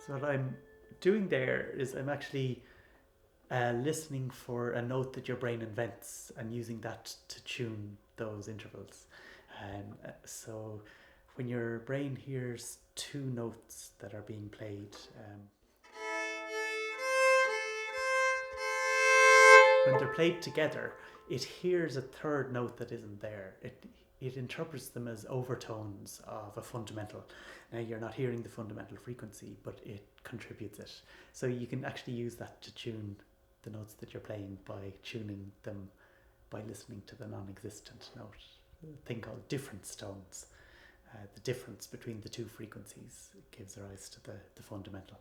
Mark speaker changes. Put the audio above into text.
Speaker 1: So what I'm doing there is I'm actually listening for a note that your brain invents and using that to tune those intervals. So when your brain hears two notes that are being played, when they're played together, it hears a third note that isn't there. It interprets them as overtones of a fundamental. Now you're not hearing the fundamental frequency, but it contributes it. So you can actually use that to tune the notes that you're playing by tuning them by listening to the non-existent note, a thing called difference tones. The difference between the two frequencies gives rise to the fundamental.